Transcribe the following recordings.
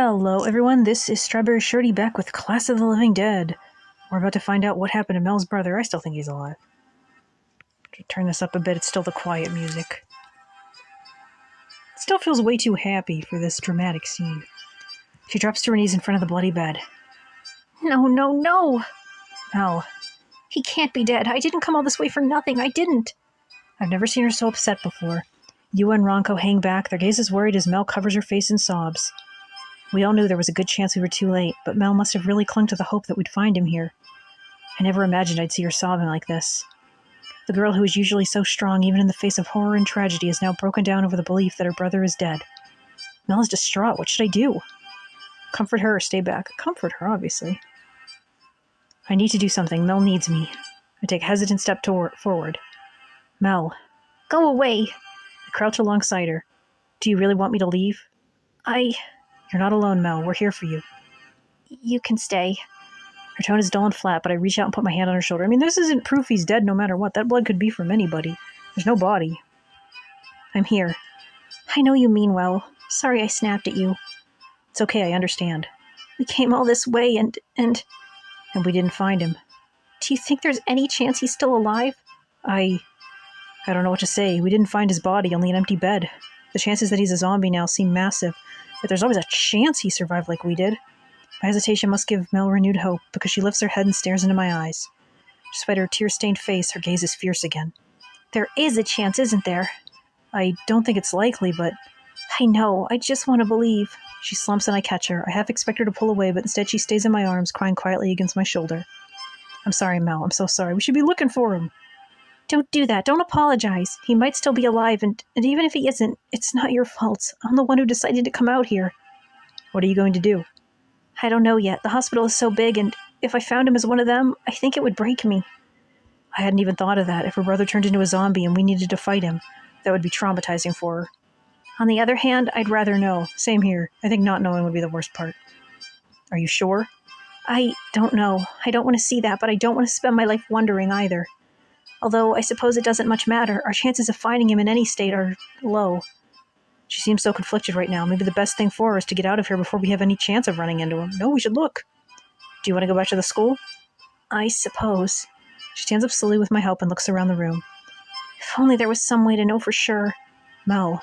Hello everyone, this is StrawberryShorty back with Class of the Living Dead. We're about to find out what happened to Mel's brother. I still think he's alive. Turn this up a bit, it's still the quiet music. It still feels way too happy for this dramatic scene. She drops to her knees in front of the bloody bed. No, no, no! Mel. He can't be dead. I didn't come all this way for nothing. I didn't. I've never seen her so upset before. Yua and Ronco hang back, their gazes worried as Mel covers her face in sobs. We all knew there was a good chance we were too late, but Mel must have really clung to the hope that we'd find him here. I never imagined I'd see her sobbing like this. The girl who was usually so strong even in the face of horror and tragedy is now broken down over the belief that her brother is dead. Mel is distraught. What should I do? Comfort her or stay back? Comfort her, obviously. I need to do something. Mel needs me. I take a hesitant step forward. Mel. Go away! I crouch alongside her. Do you really want me to leave? You're not alone, Mel. We're here for you. You can stay. Her tone is dull and flat, but I reach out and put my hand on her shoulder. I mean, this isn't proof he's dead no matter what. That blood could be from anybody. There's no body. I'm here. I know you mean well. Sorry I snapped at you. It's okay, I understand. We came all this way and we didn't find him. Do you think there's any chance he's still alive? I don't know what to say. We didn't find his body, only an empty bed. The chances that he's a zombie now seem massive. But there's always a chance he survived like we did. My hesitation must give Mel renewed hope, because she lifts her head and stares into my eyes. Despite her tear-stained face, her gaze is fierce again. There is a chance, isn't there? I don't think it's likely, but... I know, I just want to believe. She slumps and I catch her. I half expect her to pull away, but instead she stays in my arms, crying quietly against my shoulder. I'm sorry, Mel. I'm so sorry. We should be looking for him. Don't do that. Don't apologize. He might still be alive, and even if he isn't, it's not your fault. I'm the one who decided to come out here. What are you going to do? I don't know yet. The hospital is so big, and if I found him as one of them, I think it would break me. I hadn't even thought of that. If her brother turned into a zombie and we needed to fight him, that would be traumatizing for her. On the other hand, I'd rather know. Same here. I think not knowing would be the worst part. Are you sure? I don't know. I don't want to see that, but I don't want to spend my life wondering either. Although I suppose it doesn't much matter. Our chances of finding him in any state are low. She seems so conflicted right now. Maybe the best thing for her is to get out of here before we have any chance of running into him. No, we should look. Do you want to go back to the school? I suppose. She stands up slowly with my help and looks around the room. If only there was some way to know for sure. Mel.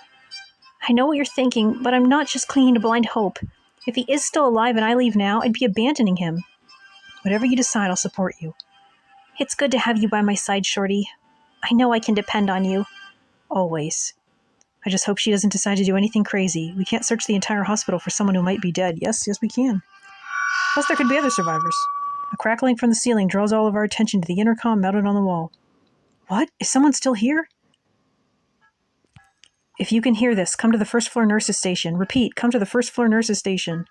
I know what you're thinking, but I'm not just clinging to blind hope. If he is still alive and I leave now, I'd be abandoning him. Whatever you decide, I'll support you. It's good to have you by my side, Shorty. I know I can depend on you. Always. I just hope she doesn't decide to do anything crazy. We can't search the entire hospital for someone who might be dead. Yes, we can. Plus, there could be other survivors. A crackling from the ceiling draws all of our attention to the intercom mounted on the wall. What? Is someone still here? If you can hear this, come to the first floor nurses station. Repeat, come to the first floor nurses station.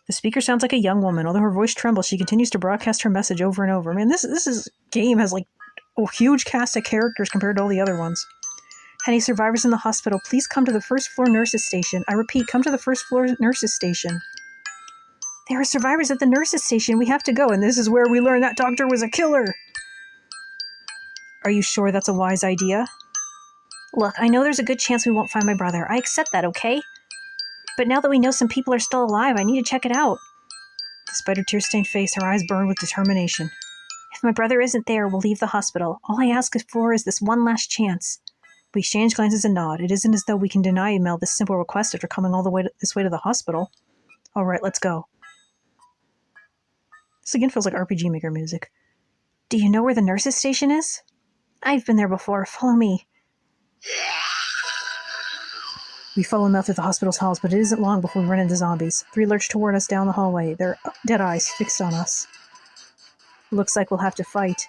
The speaker sounds like a young woman. Although her voice trembles, she continues to broadcast her message over and over. Man, this game has like a huge cast of characters compared to all the other ones. Any survivors in the hospital, please come to the first floor nurses station. I repeat, come to the first floor nurses station. There are survivors at the nurses station. We have to go, and this is where we learn that doctor was a killer. Are you sure that's a wise idea? Look, I know there's a good chance we won't find my brother. I accept that, okay? But now that we know some people are still alive, I need to check it out. Despite her tear-stained face, her eyes burn with determination. If my brother isn't there, we'll leave the hospital. All I ask for is this one last chance. We exchange glances and nod. It isn't as though we can deny Mel this simple request after coming all the way this way to the hospital. All right, let's go. This again feels like RPG Maker music. Do you know where the nurses' station is? I've been there before. Follow me. We follow Mel through the hospital's halls, but it isn't long before we run into zombies. 3 lurch toward us down the hallway, their dead eyes fixed on us. Looks like we'll have to fight.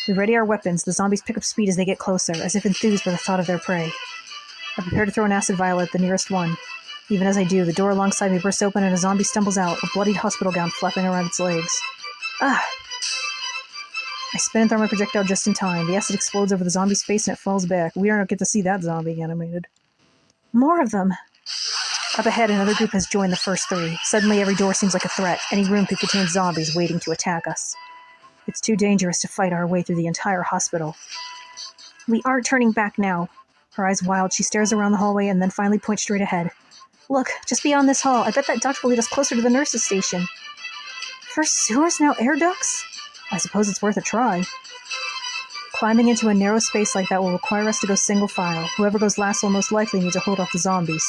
We ready our weapons. The zombies pick up speed as they get closer, as if enthused by the thought of their prey. I prepare to throw an acid vial at the nearest one. Even as I do, the door alongside me bursts open and a zombie stumbles out, a bloodied hospital gown flapping around its legs. Ah! I spin and throw my projectile just in time. The acid explodes over the zombie's face and it falls back. We don't get to see that zombie animated. More of them! Up ahead, another group has joined the first 3. Suddenly, every door seems like a threat. Any room could contain zombies waiting to attack us. It's too dangerous to fight our way through the entire hospital. We aren't turning back now. Her eyes wild, she stares around the hallway and then finally points straight ahead. Look, just beyond this hall. I bet that duct will lead us closer to the nurse's station. First sewers, now air ducts? I suppose it's worth a try. Climbing into a narrow space like that will require us to go single file. Whoever goes last will most likely need to hold off the zombies.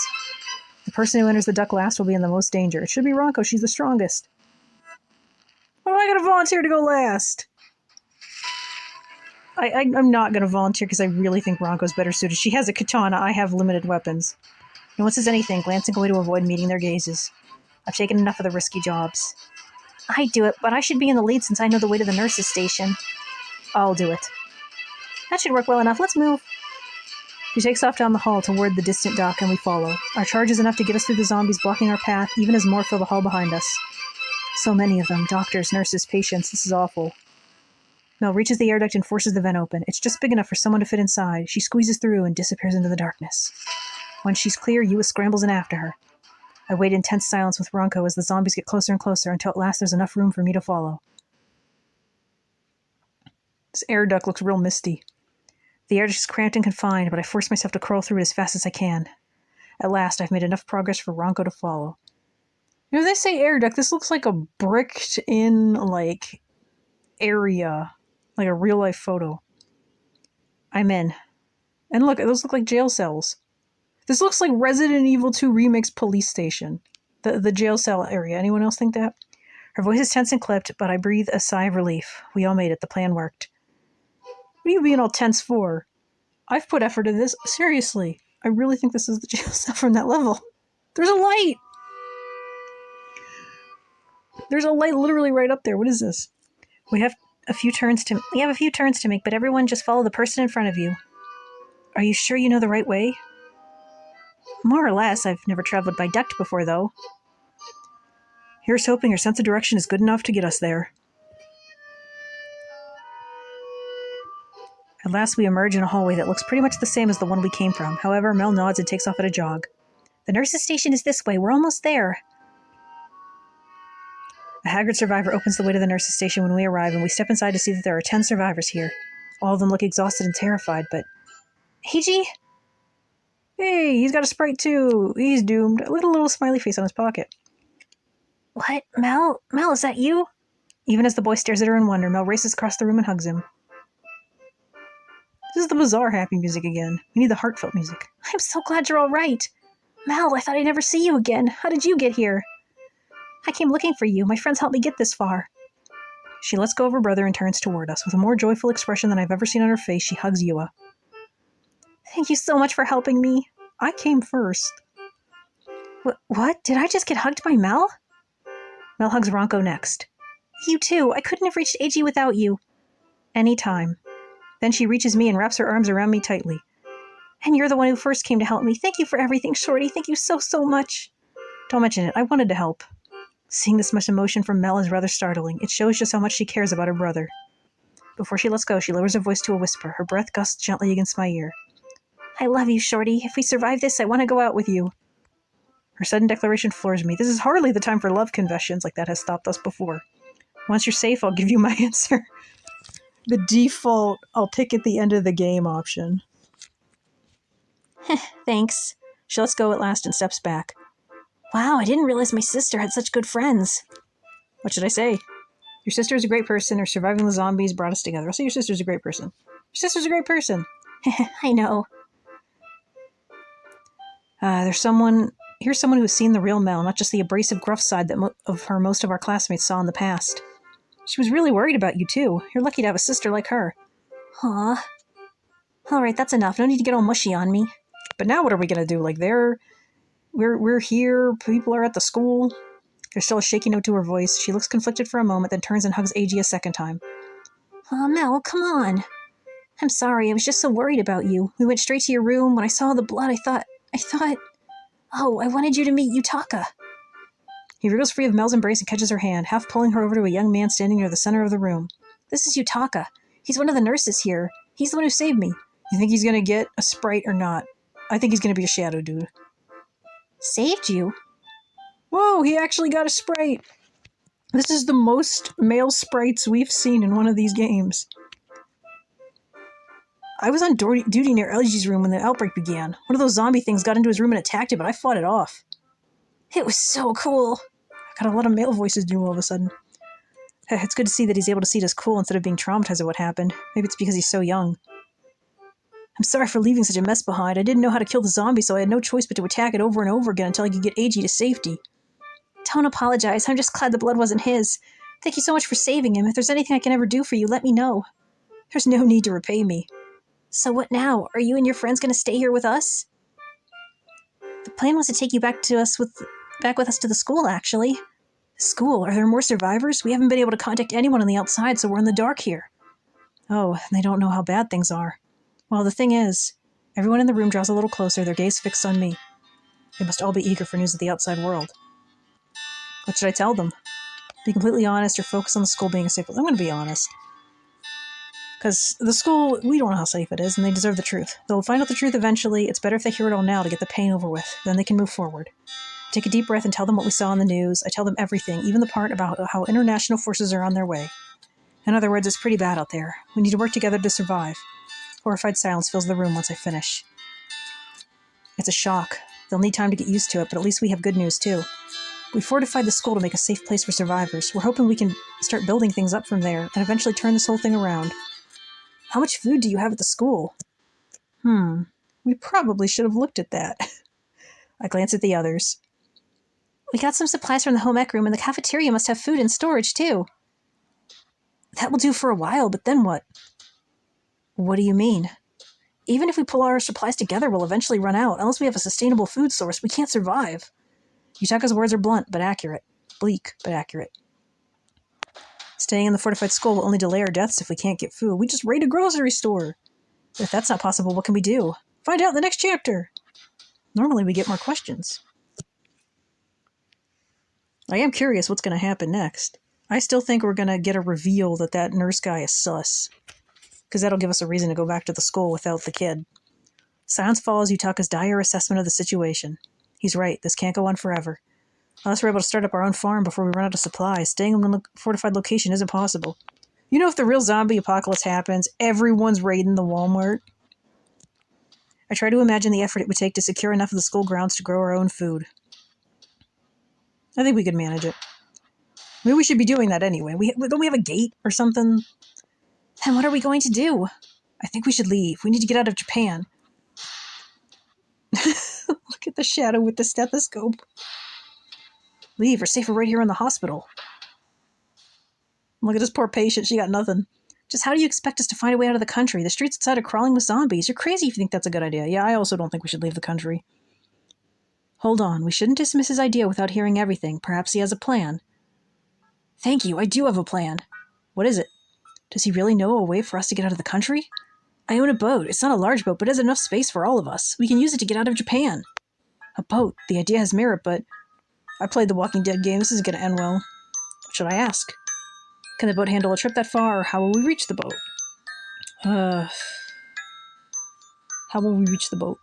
The person who enters the duct last will be in the most danger. It should be Ronco. She's the strongest. Why am I going to volunteer to go last? I'm not going to volunteer because I really think Ronco's better suited. She has a katana. I have limited weapons. No one says anything, glancing away to avoid meeting their gazes. I've taken enough of the risky jobs. I'd do it, but I should be in the lead since I know the way to the nurse's station. I'll do it. That should work well enough. Let's move. She takes off down the hall toward the distant dock, and we follow. Our charge is enough to get us through the zombies blocking our path, even as more fill the hall behind us. So many of them. Doctors, nurses, patients. This is awful. Mel reaches the air duct and forces the vent open. It's just big enough for someone to fit inside. She squeezes through and disappears into the darkness. Once she's clear, Yua scrambles in after her. I wait in tense silence with Ronco as the zombies get closer and closer until at last there's enough room for me to follow. This air duct looks real misty. The air duct is cramped and confined, but I force myself to crawl through it as fast as I can. At last, I've made enough progress for Ronco to follow. You know, they say air duct. This looks like a bricked-in, area. Like a real-life photo. I'm in. And look, those look like jail cells. This looks like Resident Evil 2 Remake's police station. The jail cell area. Anyone else think that? Her voice is tense and clipped, but I breathe a sigh of relief. We all made it. The plan worked. What are you being all tense for? I've put effort into this. Seriously. I really think this is the jail cell from that level. There's a light! There's a light literally right up there. What is this? We have a few turns to make, but everyone just follow the person in front of you. Are you sure you know the right way? More or less. I've never traveled by duct before, though. Here's hoping your sense of direction is good enough to get us there. At last we emerge in a hallway that looks pretty much the same as the one we came from. However, Mel nods and takes off at a jog. The nurse's station is this way. We're almost there. A haggard survivor opens the way to the nurse's station when we arrive, and we step inside to see that there are 10 survivors here. All of them look exhausted and terrified, but... Heiji? Hey, he's got a Sprite too. He's doomed. Look at a little smiley face on his pocket. What? Mel? Mel, is that you? Even as the boy stares at her in wonder, Mel races across the room and hugs him. This is the bizarre happy music again. We need the heartfelt music. I'm so glad you're all right. Mel, I thought I'd never see you again. How did you get here? I came looking for you. My friends helped me get this far. She lets go of her brother and turns toward us. With a more joyful expression than I've ever seen on her face, she hugs Yua. Thank you so much for helping me. I came first. What? Did I just get hugged by Mel? Mel hugs Ronco next. You too. I couldn't have reached Eiji without you. Anytime. Then she reaches me and wraps her arms around me tightly. And you're the one who first came to help me. Thank you for everything, Shorty. Thank you so, so much. Don't mention it. I wanted to help. Seeing this much emotion from Mel is rather startling. It shows just how much she cares about her brother. Before she lets go, she lowers her voice to a whisper. Her breath gusts gently against my ear. I love you, Shorty. If we survive this, I want to go out with you. Her sudden declaration floors me. This is hardly the time for love confessions like that has stopped us before. Once you're safe, I'll give you my answer. The default, I'll pick at the end of the game option. Thanks. She lets go at last and steps back. Wow, I didn't realize my sister had such good friends. What should I say? Your sister is a great person. Her surviving the zombies brought us together. I'll say your sister's a great person. Your sister's a great person. I know. Here's someone who's seen the real Mel, not just the abrasive, gruff side that most of our classmates saw in the past. She was really worried about you, too. You're lucky to have a sister like her. Aw. All right, that's enough. No need to get all mushy on me. But now what are we going to do? We're here. People are at the school. There's still a shaky note to her voice. She looks conflicted for a moment, then turns and hugs Eiji a second time. Aw, Mel, come on. I'm sorry. I was just so worried about you. We went straight to your room. When I saw the blood, I thought... Oh, I wanted you to meet Yutaka. He wriggles free of Mel's embrace and catches her hand, half pulling her over to a young man standing near the center of the room. This is Yutaka. He's one of the nurses here. He's the one who saved me. You think he's going to get a Sprite or not? I think he's going to be a shadow dude. Saved you? Whoa, he actually got a Sprite. This is the most male sprites we've seen in one of these games. I was on duty near Elgie's room when the outbreak began. One of those zombie things got into his room and attacked him, but I fought it off. It was so cool. I got a lot of male voices new all of a sudden. It's good to see that he's able to see it as cool instead of being traumatized at what happened. Maybe it's because he's so young. I'm sorry for leaving such a mess behind. I didn't know how to kill the zombie, so I had no choice but to attack it over and over again until I could get AG to safety. Don't apologize. I'm just glad the blood wasn't his. Thank you so much for saving him. If there's anything I can ever do for you, let me know. There's no need to repay me. So what now? Are you and your friends going to stay here with us? The plan was to take you back with us to the school, actually. School? Are there more survivors? We haven't been able to contact anyone on the outside, so we're in the dark here. Oh, they don't know how bad things are. Well, the thing is, everyone in the room draws a little closer, their gaze fixed on me. They must all be eager for news of the outside world. What should I tell them? Be completely honest or focus on the school being a safe place? I'm going to be honest. Because the school, we don't know how safe it is, and they deserve the truth. They'll find out the truth eventually. It's better if they hear it all now to get the pain over with. Then they can move forward. Take a deep breath and tell them what we saw on the news. I tell them everything, even the part about how international forces are on their way. In other words, it's pretty bad out there. We need to work together to survive. Horrified silence fills the room once I finish. It's a shock. They'll need time to get used to it, but at least we have good news, too. We fortified the school to make a safe place for survivors. We're hoping we can start building things up from there and eventually turn this whole thing around. How much food do you have at the school? We probably should have looked at that. I glance at the others. We got some supplies from the home ec room, and the cafeteria must have food in storage, too. That will do for a while, but then what? What do you mean? Even if we pull our supplies together, we'll eventually run out. Unless we have a sustainable food source, we can't survive. Yutaka's words are blunt, but accurate. Bleak, but accurate. Staying in the fortified school will only delay our deaths if we can't get food. We just raid a grocery store. If that's not possible, what can we do? Find out in the next chapter. Normally we get more questions. I am curious what's going to happen next. I still think we're going to get a reveal that nurse guy is sus. Because that'll give us a reason to go back to the school without the kid. Silence follows Yutaka's dire assessment of the situation. He's right, this can't go on forever. Unless we're able to start up our own farm before we run out of supplies, staying in a fortified location isn't possible. You know, if the real zombie apocalypse happens, everyone's raiding the Walmart. I try to imagine the effort it would take to secure enough of the school grounds to grow our own food. I think we could manage it. Maybe we should be doing that anyway. Don't we have a gate or something? Then what are we going to do? I think we should leave. We need to get out of Japan. Look at the shadow with the stethoscope. Leave. We're safer right here in the hospital. Look at this poor patient. She got nothing. Just how do you expect us to find a way out of the country? The streets outside are crawling with zombies. You're crazy if you think that's a good idea. Yeah, I also don't think we should leave the country. Hold on. We shouldn't dismiss his idea without hearing everything. Perhaps he has a plan. Thank you. I do have a plan. What is it? Does he really know a way for us to get out of the country? I own a boat. It's not a large boat, but it has enough space for all of us. We can use it to get out of Japan. A boat. The idea has merit, but I played the Walking Dead game. This isn't going to end well. What should I ask? Can the boat handle a trip that far, or how will we reach the boat? How will we reach the boat?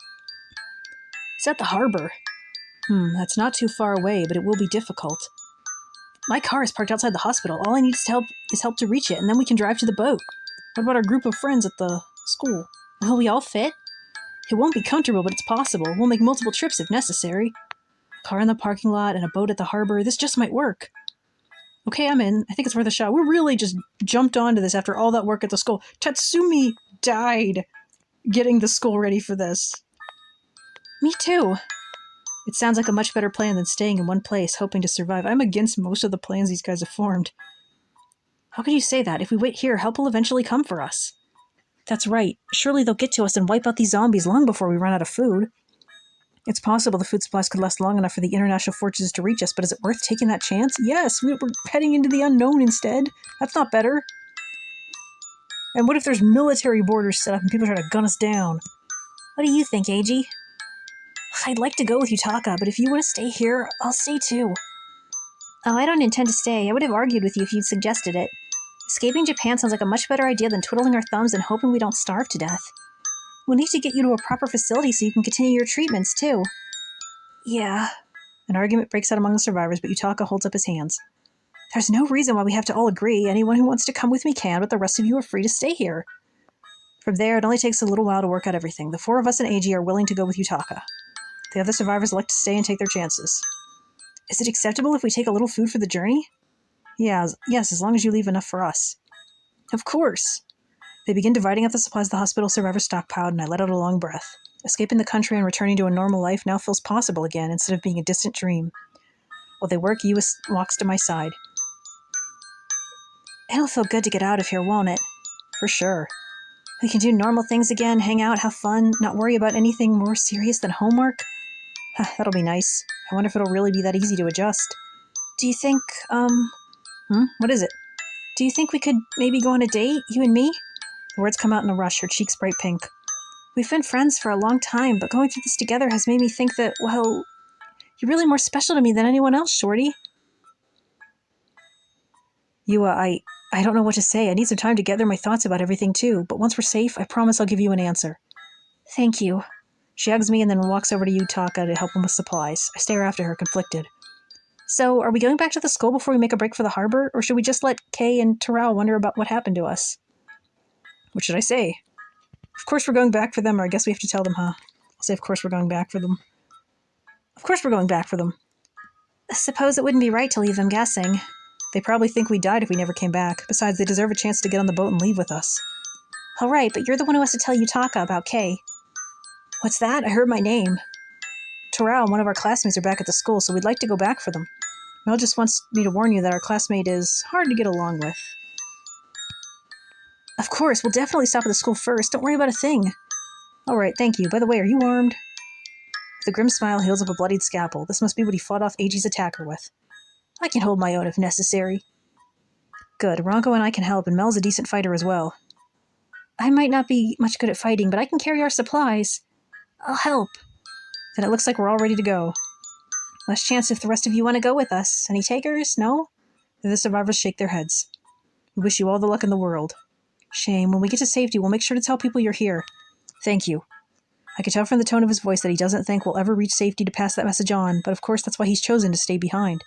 It's at the harbor. That's not too far away, but it will be difficult. My car is parked outside the hospital. All I need is help to reach it, and then we can drive to the boat. What about our group of friends at the school? Will we all fit? It won't be comfortable, but it's possible. We'll make multiple trips if necessary. A car in the parking lot and a boat at the harbor. This just might work. Okay, I'm in. I think it's worth a shot. We really just jumped onto this after all that work at the school. Tatsumi died getting the school ready for this. Me too. It sounds like a much better plan than staying in one place, hoping to survive. I'm against most of the plans these guys have formed. How could you say that? If we wait here, help will eventually come for us. That's right. Surely they'll get to us and wipe out these zombies long before we run out of food. It's possible the food supplies could last long enough for the international forces to reach us, but is it worth taking that chance? Yes, we're heading into the unknown instead. That's not better. And what if there's military borders set up and people try to gun us down? What do you think, Eiji? I'd like to go with Yutaka, but if you want to stay here, I'll stay too. Oh, I don't intend to stay. I would have argued with you if you'd suggested it. Escaping Japan sounds like a much better idea than twiddling our thumbs and hoping we don't starve to death. We'll need to get you to a proper facility so you can continue your treatments, too. Yeah. An argument breaks out among the survivors, but Yutaka holds up his hands. There's no reason why we have to all agree. Anyone who wants to come with me can, but the rest of you are free to stay here. From there, it only takes a little while to work out everything. The 4 of us and Eiji are willing to go with Yutaka. The other survivors elect to stay and take their chances. Is it acceptable if we take a little food for the journey? Yes, as long as you leave enough for us. Of course. They begin dividing up the supplies the hospital survivors stockpiled, and I let out a long breath. Escaping the country and returning to a normal life now feels possible again, instead of being a distant dream. While they work, Yua walks to my side. It'll feel good to get out of here, won't it? For sure. We can do normal things again, hang out, have fun, not worry about anything more serious than homework. That'll be nice. I wonder if it'll really be that easy to adjust. Do you think, What is it? Do you think we could maybe go on a date, you and me? The words come out in a rush, her cheeks bright pink. We've been friends for a long time, but going through this together has made me think that, well, you're really more special to me than anyone else, Shorty. Yua, I don't know what to say. I need some time to gather my thoughts about everything, too. But once we're safe, I promise I'll give you an answer. Thank you. She hugs me and then walks over to Yutaka to help him with supplies. I stare after her, conflicted. So, are we going back to the school before we make a break for the harbor? Or should we just let Kay and Terrell wonder about what happened to us? What should I say? Of course we're going back for them, or I guess we have to tell them, huh? I'll say, of course we're going back for them. Of course we're going back for them. I suppose it wouldn't be right to leave them guessing. They probably think we died if we never came back. Besides, they deserve a chance to get on the boat and leave with us. All right, but you're the one who has to tell Yutaka about Kay. What's that? I heard my name. Terrell and one of our classmates are back at the school, so we'd like to go back for them. Mel just wants me to warn you that our classmate is hard to get along with. Of course, we'll definitely stop at the school first. Don't worry about a thing. All right, thank you. By the way, are you armed? With a grim smile, he holds up a bloodied scalpel. This must be what he fought off Eiji's attacker with. I can hold my own if necessary. Good. Ronko and I can help, and Mel's a decent fighter as well. I might not be much good at fighting, but I can carry our supplies. I'll help. Then it looks like we're all ready to go. Last chance if the rest of you want to go with us. Any takers? No? The survivors shake their heads. We wish you all the luck in the world. Shame. When we get to safety, we'll make sure to tell people you're here. Thank you. I can tell from the tone of his voice that he doesn't think we'll ever reach safety to pass that message on, but of course that's why he's chosen to stay behind.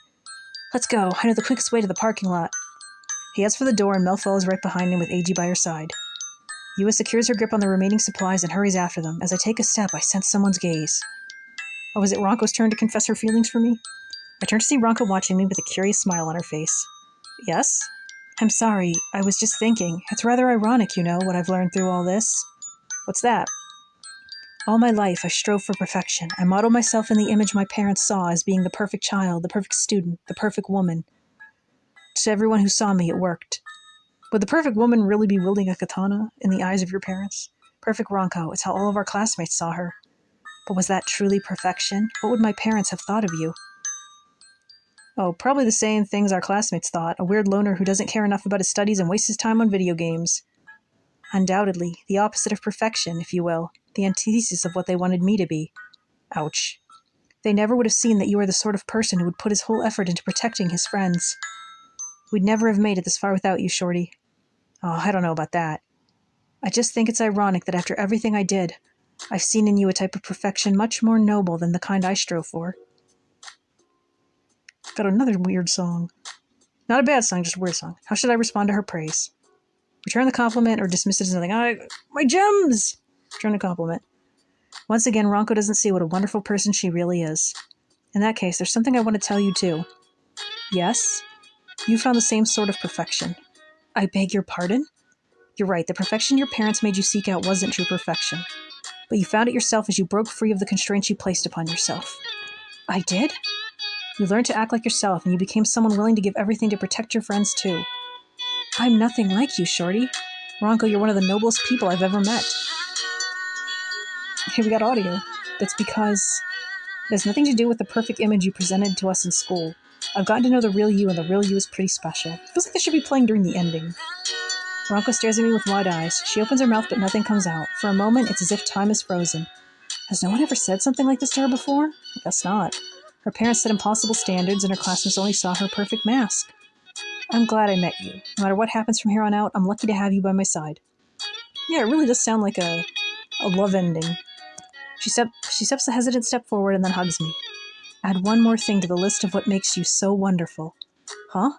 Let's go. I know the quickest way to the parking lot. He heads for the door, and Mel follows right behind him with Eiji by her side. Yua secures her grip on the remaining supplies and hurries after them. As I take a step, I sense someone's gaze. Oh, is it Ronko's turn to confess her feelings for me? I turn to see Ronko watching me with a curious smile on her face. Yes? I'm sorry. I was just thinking. It's rather ironic, you know, what I've learned through all this. What's that? All my life, I strove for perfection. I modeled myself in the image my parents saw as being the perfect child, the perfect student, the perfect woman. To everyone who saw me, it worked. Would the perfect woman really be wielding a katana in the eyes of your parents? Perfect Ronko, it's how all of our classmates saw her. But was that truly perfection? What would my parents have thought of you? Oh, probably the same things our classmates thought, a weird loner who doesn't care enough about his studies and wastes his time on video games. Undoubtedly, the opposite of perfection, if you will, the antithesis of what they wanted me to be. Ouch. They never would have seen that you were the sort of person who would put his whole effort into protecting his friends. We'd never have made it this far without you, Shorty. Oh, I don't know about that. I just think it's ironic that after everything I did, I've seen in you a type of perfection much more noble than the kind I strove for. Got another weird song. Not a bad song, just a weird song. How should I respond to her praise? Return the compliment or dismiss it as nothing. My gems! Return the compliment. Once again, Ronko doesn't see what a wonderful person she really is. In that case, there's something I want to tell you too. Yes? You found the same sort of perfection. I beg your pardon? You're right, the perfection your parents made you seek out wasn't true perfection. But you found it yourself as you broke free of the constraints you placed upon yourself. I did? You learned to act like yourself, and you became someone willing to give everything to protect your friends too. I'm nothing like you, Shorty. Ronko, you're one of the noblest people I've ever met. Hey, we got audio. That's because it has nothing to do with the perfect image you presented to us in school. I've gotten to know the real you, and the real you is pretty special. It feels like this should be playing during the ending. Ronko stares at me with wide eyes. She opens her mouth, but nothing comes out. For a moment, it's as if time is frozen. Has no one ever said something like this to her before? I guess not. Her parents set impossible standards, and her classmates only saw her perfect mask. I'm glad I met you. No matter what happens from here on out, I'm lucky to have you by my side. Yeah, it really does sound like a love ending. She steps a hesitant step forward and then hugs me. Add one more thing to the list of what makes you so wonderful. Huh?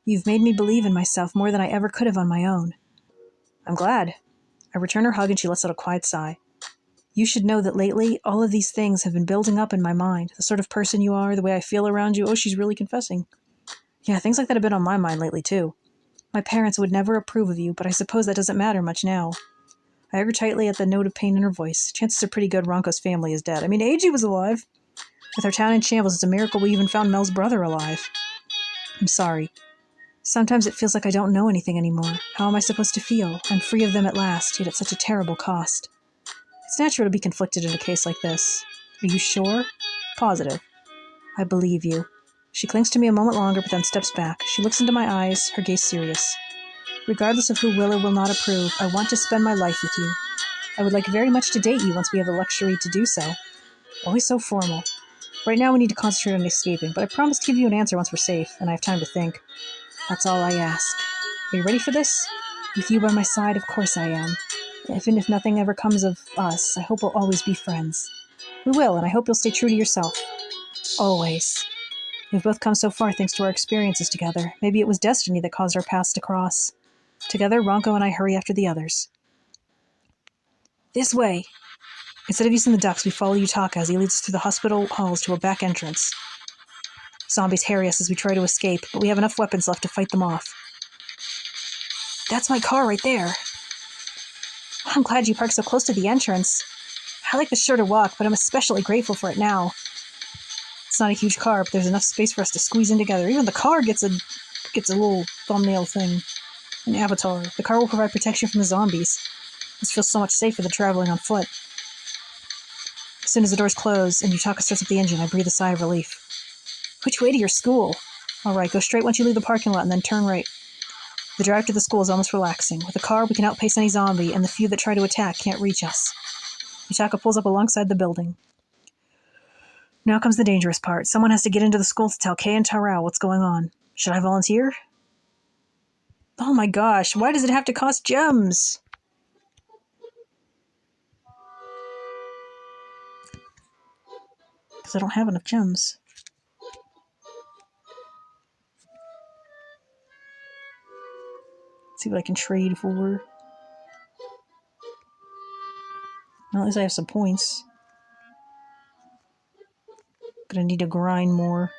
You've made me believe in myself more than I ever could have on my own. I'm glad. I return her hug and she lets out a quiet sigh. You should know that lately, all of these things have been building up in my mind. The sort of person you are, the way I feel around you. Oh, she's really confessing. Yeah, things like that have been on my mind lately, too. My parents would never approve of you, but I suppose that doesn't matter much now. I hug her tightly at the note of pain in her voice. Chances are pretty good Ronco's family is dead. I mean, Eiji was alive. With our town in shambles, it's a miracle we even found Mel's brother alive. I'm sorry. Sometimes it feels like I don't know anything anymore. How am I supposed to feel? I'm free of them at last, yet at such a terrible cost. It's natural to be conflicted in a case like this. Are you sure? Positive. I believe you. She clings to me a moment longer, but then steps back. She looks into my eyes, her gaze serious. Regardless of who will or will not approve, I want to spend my life with you. I would like very much to date you once we have the luxury to do so. Always so formal. Right now we need to concentrate on escaping, but I promise to give you an answer once we're safe, and I have time to think. That's all I ask. Are you ready for this? With you by my side, of course I am. Even if nothing ever comes of us, I hope we'll always be friends. We will, and I hope you'll stay true to yourself. Always. We've both come so far thanks to our experiences together. Maybe it was destiny that caused our paths to cross. Together, Ronco and I hurry after the others. This way! Instead of using the ducks, we follow Yutaka as he leads us through the hospital halls to a back entrance. Zombies harry us as we try to escape, but we have enough weapons left to fight them off. That's my car right there. I'm glad you parked so close to the entrance. I like the shorter walk, but I'm especially grateful for it now. It's not a huge car, but there's enough space for us to squeeze in together. Even the car gets a little thumbnail thing. An avatar. The car will provide protection from the zombies. This feels so much safer than traveling on foot. As soon as the doors close and Yutaka starts up the engine, I breathe a sigh of relief. Which way to your school? Alright, go straight once you leave the parking lot and then turn right. The drive to the school is almost relaxing. With a car, we can outpace any zombie, and the few that try to attack can't reach us. Yutaka pulls up alongside the building. Now comes the dangerous part. Someone has to get into the school to tell Kei and Tarao what's going on. Should I volunteer? Oh my gosh, why does it have to cost gems? Because I don't have enough gems. Let's see what I can trade for. Well, at least I have some points. Gonna need to grind more.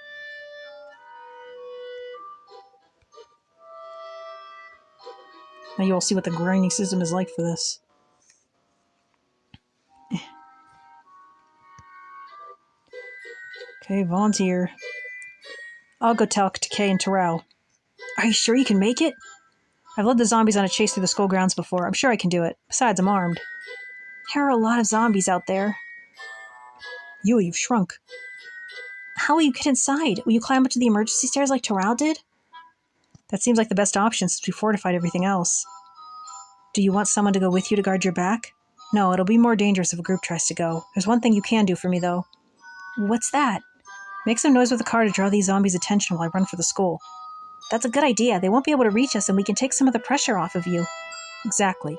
Now you all see what the grinding system is like for this. Okay, volunteer. I'll go talk to Kei and Tarao. Are you sure you can make it? I've led the zombies on a chase through the school grounds before. I'm sure I can do it. Besides, I'm armed. There are a lot of zombies out there. You've shrunk. How will you get inside? Will you climb up to the emergency stairs like Tarao did? That seems like the best option since we fortified everything else. Do you want someone to go with you to guard your back? No, it'll be more dangerous if a group tries to go. There's one thing you can do for me, though. What's that? Make some noise with the car to draw these zombies' attention while I run for the school. That's a good idea. They won't be able to reach us, and we can take some of the pressure off of you. Exactly.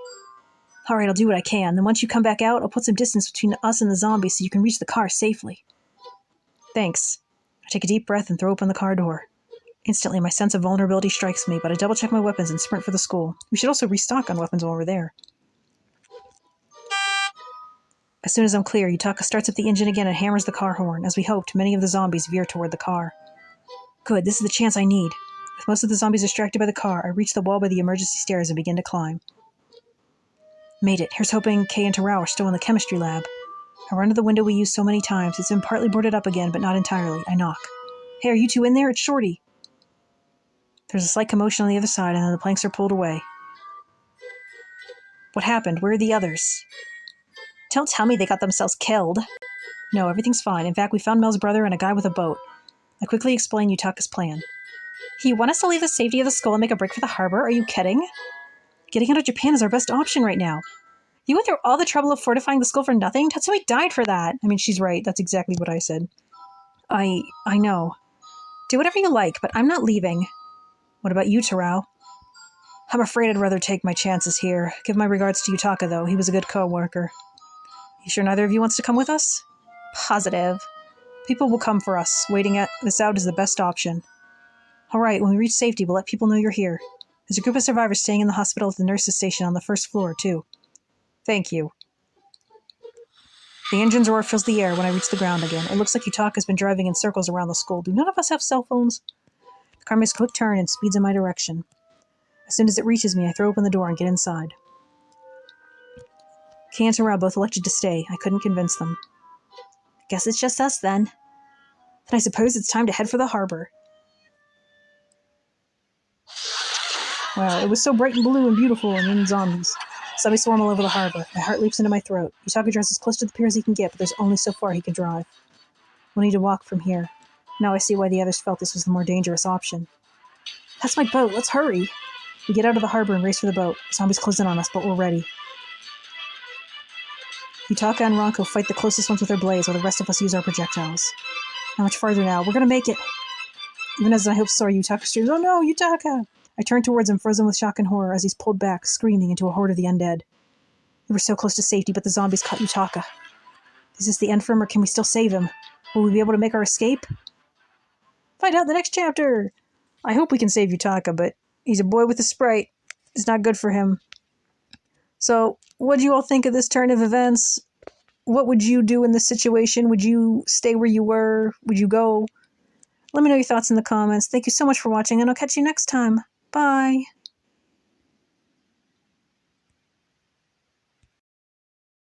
Alright, I'll do what I can. Then once you come back out, I'll put some distance between us and the zombies so you can reach the car safely. Thanks. I take a deep breath and throw open the car door. Instantly, my sense of vulnerability strikes me, but I double-check my weapons and sprint for the school. We should also restock on weapons while we're there. As soon as I'm clear, Yutaka starts up the engine again and hammers the car horn. As we hoped, many of the zombies veer toward the car. Good, this is the chance I need. With most of the zombies distracted by the car, I reach the wall by the emergency stairs and begin to climb. Made it. Here's hoping Kei and Tarao are still in the chemistry lab. I run to the window we used so many times. It's been partly boarded up again, but not entirely. I knock. Hey, are you two in there? It's Shorty. There's a slight commotion on the other side, and then the planks are pulled away. What happened? Where are the others? Don't tell me they got themselves killed. No, everything's fine. In fact, we found Mel's brother and a guy with a boat. I quickly explain Yutaka's plan. You want us to leave the safety of the school and make a break for the harbor? Are you kidding? Getting out of Japan is our best option right now. You went through all the trouble of fortifying the school for nothing? Tatsumi died for that. I mean, she's right. That's exactly what I said. I know. Do whatever you like, but I'm not leaving. What about you, Tarao? I'm afraid I'd rather take my chances here. Give my regards to Yutaka, though. He was a good co-worker. You sure neither of you wants to come with us? Positive. People will come for us. Waiting this out is the best option. All right, when we reach safety, we'll let people know you're here. There's a group of survivors staying in the hospital at the nurse's station on the first floor, too. Thank you. The engine's roar fills the air when I reach the ground again. It looks like Yutaka's been driving in circles around the school. Do none of us have cell phones? The car makes a quick turn and speeds in my direction. As soon as it reaches me, I throw open the door and get inside. Kant and Rob both elected to stay. I couldn't convince them. Guess it's just us, then. Then I suppose it's time to head for the harbor. Wow, it was so bright and blue and beautiful and then zombies. Zombies swarm all over the harbor. My heart leaps into my throat. Yutaka drives as close to the pier as he can get, but there's only so far he can drive. We'll need to walk from here. Now I see why the others felt this was the more dangerous option. That's my boat. Let's hurry. We get out of the harbor and race for the boat. Zombies close in on us, but we're ready. Yutaka and Ranko fight the closest ones with their blades, while the rest of us use our projectiles. Not much farther now. We're gonna make it. Even as my hopes soar, Yutaka screams, "Oh no, Yutaka!" I turn towards him, frozen with shock and horror, as he's pulled back, screaming, into a horde of the undead. We were so close to safety, but the zombies caught Yutaka. Is this the end for him, or can we still save him? Will we be able to make our escape? Find out in the next chapter! I hope we can save Yutaka, but he's a boy with a sprite. It's not good for him. So, what do you all think of this turn of events? What would you do in this situation? Would you stay where you were? Would you go? Let me know your thoughts in the comments. Thank you so much for watching, and I'll catch you next time. Bye!